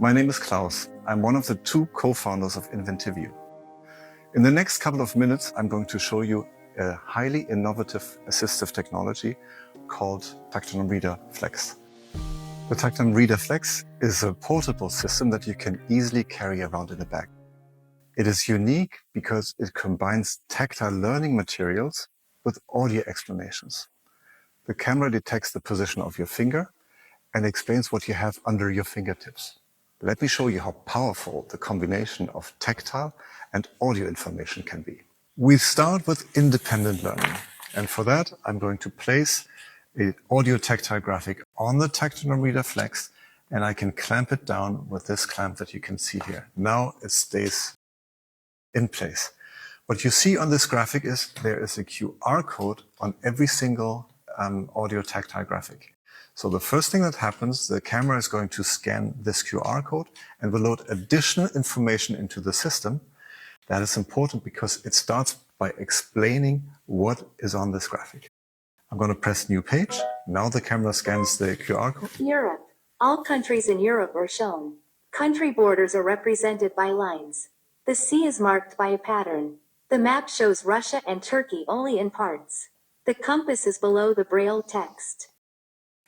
My name is Klaus. I'm one of the two co-founders of InventiveU. In the next couple of minutes, I'm going to show you a highly innovative assistive technology called Tactonom Reader Flex. The Tactonom Reader Flex is a portable system that you can easily carry around in a bag. It is unique because it combines tactile learning materials with audio explanations. The camera detects the position of your finger and explains what you have under your fingertips. Let me show you how powerful the combination of tactile and audio information can be. We start with independent learning, and for that I'm going to place an audio tactile graphic on the Tactonom Reader Flex, and I can clamp it down with this clamp that you can see here. Now it stays in place. What you see on this graphic is there is a QR code on every single audio tactile graphic. So the first thing that happens, the camera is going to scan this QR code and will load additional information into the system. That is important because it starts by explaining what is on this graphic. I'm going to press new page. Now the camera scans the QR code. Europe. All countries in Europe are shown. Country borders are represented by lines. The sea is marked by a pattern. The map shows Russia and Turkey only in parts. The compass is below the Braille text.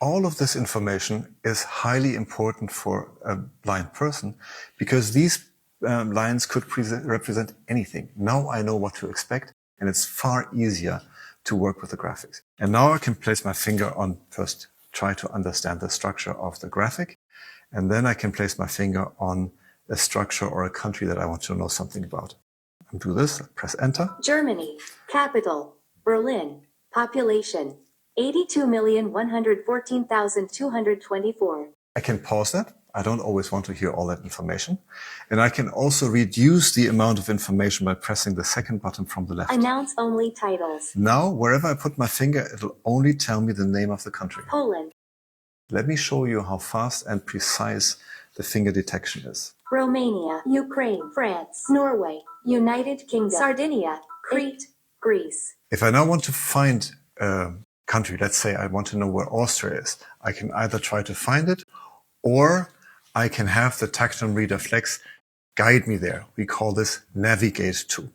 All of this information is highly important for a blind person because these lines could represent anything. Now I know what to expect, and it's far easier to work with the graphics. And now I can place my finger on, first try to understand the structure of the graphic, and then I can place my finger on a structure or a country that I want to know something about. And do this, press enter. Germany. Capital. Berlin. Population. 82,114,224. I can pause that. I don't always want to hear all that information. And I can also reduce the amount of information by pressing the second button from the left. Announce only titles. Now, wherever I put my finger, it'll only tell me the name of the country. Poland. Let me show you how fast and precise the finger detection is. Romania. Ukraine. France. Norway. United Kingdom. Sardinia. Crete. Greece. If I now want to find a country, let's say I want to know where Austria is, I can either try to find it or I can have the Tactonom Reader Flex guide me there. We call this Navigate to.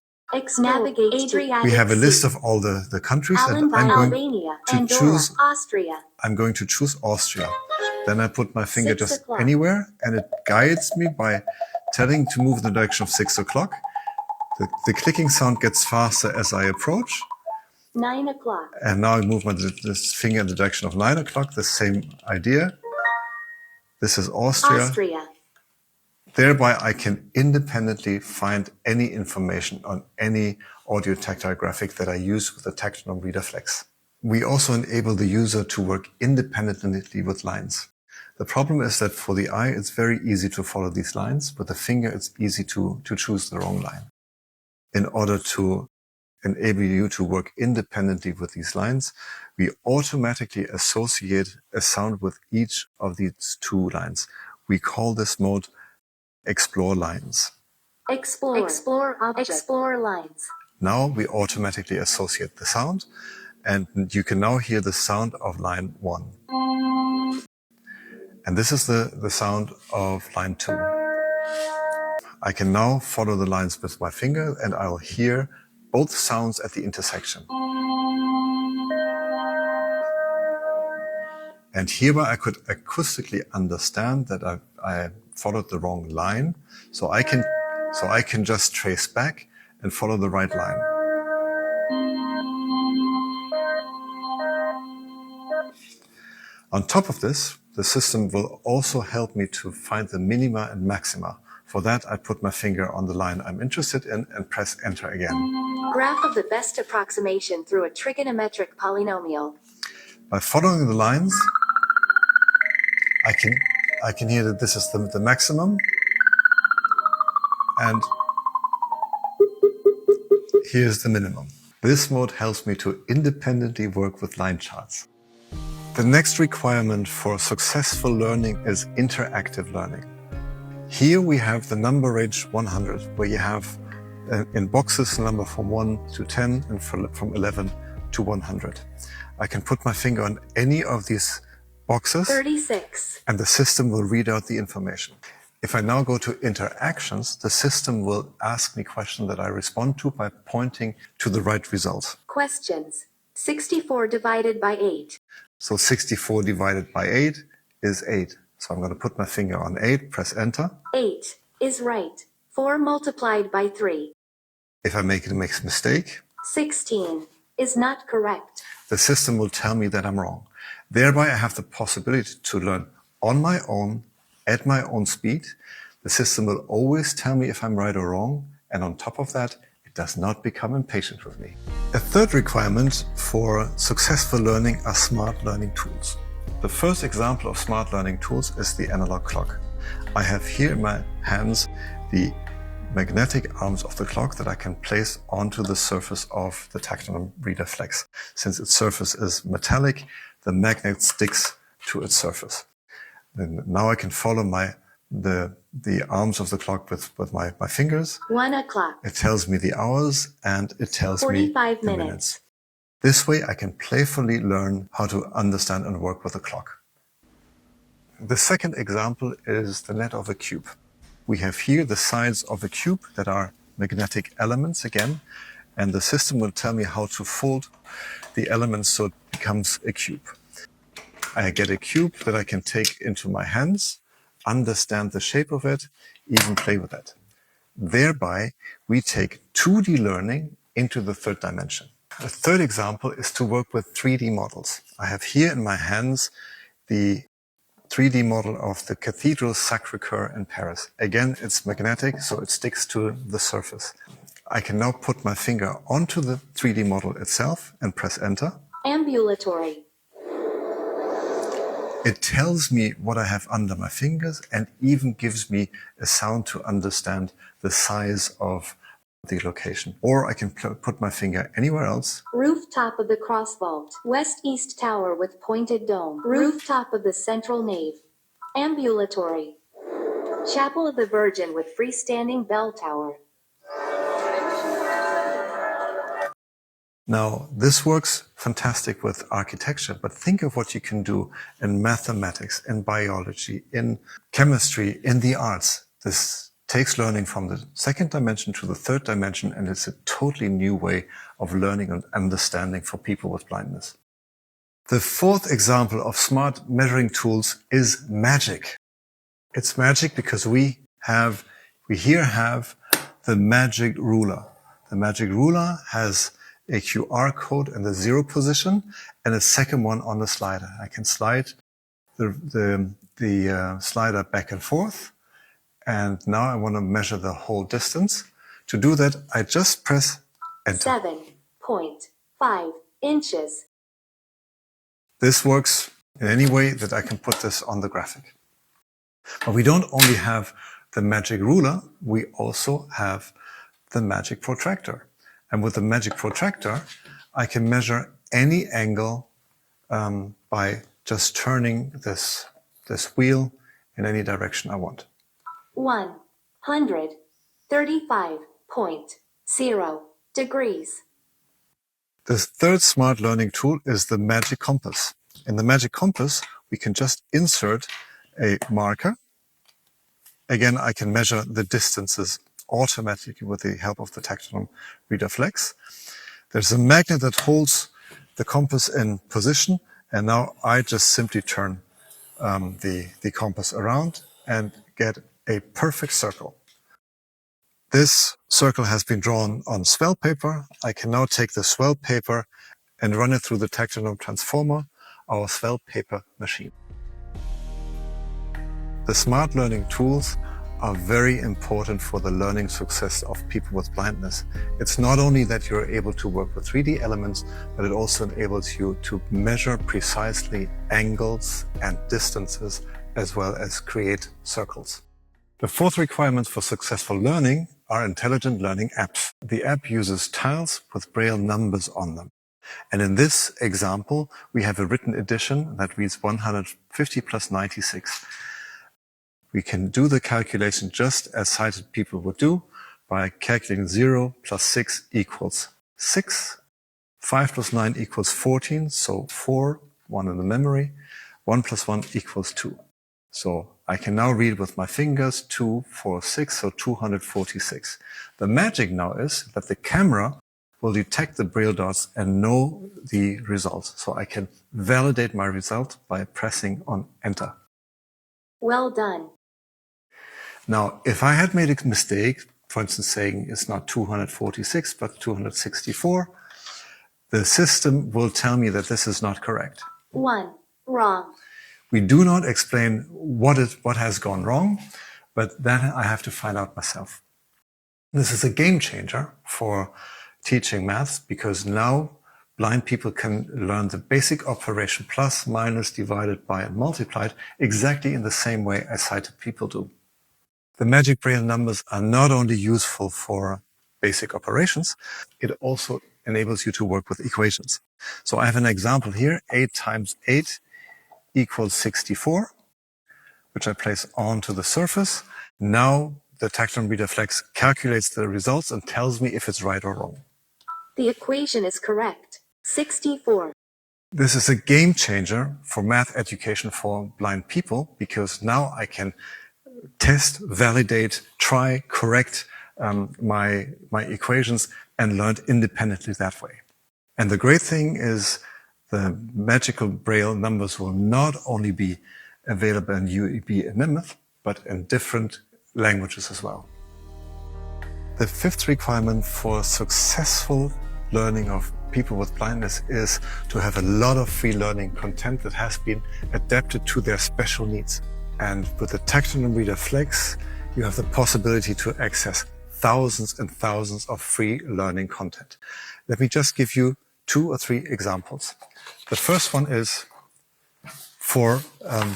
Navigate to. We have a list of all the countries and I'm going to choose Austria. I'm going to choose Austria. Then I put my finger just anywhere and it guides me by telling to move in the direction of 6 o'clock. The clicking sound gets faster as I approach. 9 o'clock. And now I move this finger in the direction of 9 o'clock, the same idea. This is Austria. Thereby I can independently find any information on any audio tactile graphic that I use with the Tactonom Reader Flex. We also enable the user to work independently with lines. The problem is that for the eye, it's very easy to follow these lines. With the finger, it's easy to choose the wrong line. In order to enable you to work independently with these lines, we automatically associate a sound with each of these two lines. We call this mode Explore Lines. Explore lines. Now we automatically associate the sound, and you can now hear the sound of line 1. And this is the sound of line 2. I can now follow the lines with my finger, and I'll hear both sounds at the intersection. And hereby I could acoustically understand that I followed the wrong line, so I can just trace back and follow the right line. On top of this, the system will also help me to find the minima and maxima. For that, I put my finger on the line I'm interested in and press enter again. Graph of the best approximation through a trigonometric polynomial. By following the lines, I can hear that this is the maximum, and here's the minimum. This mode helps me to independently work with line charts. The next requirement for successful learning is interactive learning. Here we have the number range 100, where you have in boxes a number from 1 to 10 and from 11 to 100. I can put my finger on any of these boxes 36. and the system will read out the information. If I now go to interactions, the system will ask me questions that I respond to by pointing to the right result. Questions. 64 divided by 8. So 64 divided by 8 is 8. So I'm going to put my finger on 8, press enter. 8 is right. 4 multiplied by 3. If I make a mistake, 16 is not correct. the system will tell me that I'm wrong. Thereby, I have the possibility to learn on my own, at my own speed. The system will always tell me if I'm right or wrong, and on top of that, it does not become impatient with me. A third requirement for successful learning are smart learning tools. The first example of smart learning tools is the analog clock. I have here in my hands the magnetic arms of the clock that I can place onto the surface of the Tactonom Reader Flex. Since its surface is metallic, the magnet sticks to its surface. And now I can follow the arms of the clock with my fingers. 1 o'clock. It tells me the hours and it tells me 45 the minutes. This way I can playfully learn how to understand and work with a clock. The second example is the net of a cube. We have here the sides of a cube that are magnetic elements again, and the system will tell me how to fold the elements so it becomes a cube. I get a cube that I can take into my hands, understand the shape of it, even play with it. Thereby, we take 2D learning into the third dimension. The third example is to work with 3D models. I have here in my hands the 3D model of the Cathedral Sacré-Cœur in Paris. Again, it's magnetic, so it sticks to the surface. I can now put my finger onto the 3D model itself and press enter. Ambulatory. It tells me what I have under my fingers and even gives me a sound to understand the size of the location. Or I can put my finger anywhere else. Rooftop of the cross vault. West-east tower with pointed dome. Rooftop of the central nave. Ambulatory. Chapel of the Virgin with freestanding bell tower. Now, this works fantastic with architecture, but think of what you can do in mathematics, in biology, in chemistry, in the arts. This takes learning from the second dimension to the third dimension, and it's a totally new way of learning and understanding for people with blindness. The fourth example of smart measuring tools is magic. It's magic because we here have the magic ruler. The magic ruler has a QR code in the 0 position and a second one on the slider. I can slide the slider back and forth. And now I want to measure the whole distance. To do that, I just press enter. 7.5 inches. This works in any way that I can put this on the graphic. But we don't only have the magic ruler, we also have the magic protractor. And with the magic protractor, I can measure any angle by just turning this wheel in any direction I want. 135.0 degrees. The third smart learning tool is the magic compass. In the magic compass, we can just insert a marker. Again, I can measure the distances automatically with the help of the Tactonom Reader Flex. There's a magnet that holds the compass in position, and now I just simply turn the compass around and get a perfect circle. This circle has been drawn on swell paper. I can now take the swell paper and run it through the Tactonom transformer, our swell paper machine. The smart learning tools are very important for the learning success of people with blindness. It's not only that you're able to work with 3D elements, but it also enables you to measure precisely angles and distances, as well as create circles. The fourth requirement for successful learning are intelligent learning apps. The app uses tiles with Braille numbers on them. And in this example, we have a written edition that reads 150 plus 96. We can do the calculation just as sighted people would do by calculating 0 plus 6 equals 6. 5 plus 9 equals 14, so 4, 1 in the memory. 1 plus 1 equals 2. So I can now read with my fingers 2, 4, 6, so 246. The magic now is that the camera will detect the Braille dots and know the result. So I can validate my result by pressing on Enter. Well done. Now, if I had made a mistake, for instance, saying it's not 246, but 264, the system will tell me that this is not correct. 1. Wrong. We do not explain what has gone wrong, but that I have to find out myself. This is a game changer for teaching maths because now blind people can learn the basic operation plus, minus, divided by, and multiplied exactly in the same way as sighted people do. The magic Braille numbers are not only useful for basic operations, it also enables you to work with equations. So I have an example here, 8 times 8 equals 64, which I place onto the surface. Now the Tactonom Reader Flex calculates the results and tells me if it's right or wrong. The equation is correct. 64. This is a game changer for math education for blind people because now I can test, validate, try, correct my equations and learn independently that way. And the great thing is the magical Braille numbers will not only be available in UEB and Nemeth, but in different languages as well. The fifth requirement for successful learning of people with blindness is to have a lot of free learning content that has been adapted to their special needs. And with the Tactonom Reader Flex, you have the possibility to access thousands and thousands of free learning content. Let me just give you 2 or 3 examples. The first one is for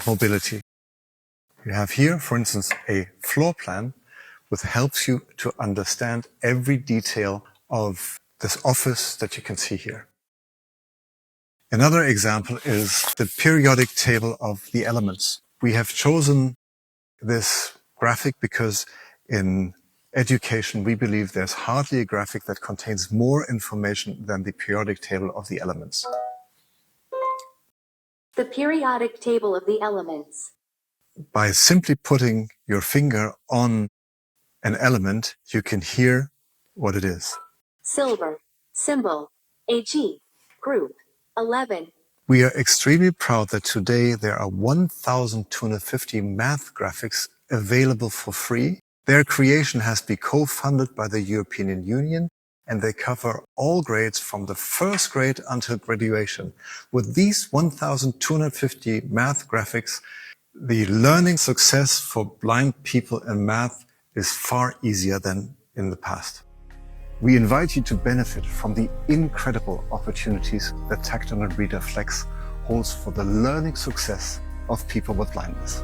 mobility. You have here, for instance, a floor plan which helps you to understand every detail of this office that you can see here. Another example is the periodic table of the elements. We have chosen this graphic because in education we believe there's hardly a graphic that contains more information than the periodic table of the elements. The periodic table of the elements. By simply putting your finger on an element, you can hear what it is. Silver. Symbol. AG. Group. 11. We are extremely proud that today there are 1,250 math graphics available for free. Their creation has been co-funded by the European Union and they cover all grades from the first grade until graduation. With these 1,250 math graphics, the learning success for blind people in math is far easier than in the past. We invite you to benefit from the incredible opportunities that Tactonom Reader Flex holds for the learning success of people with blindness.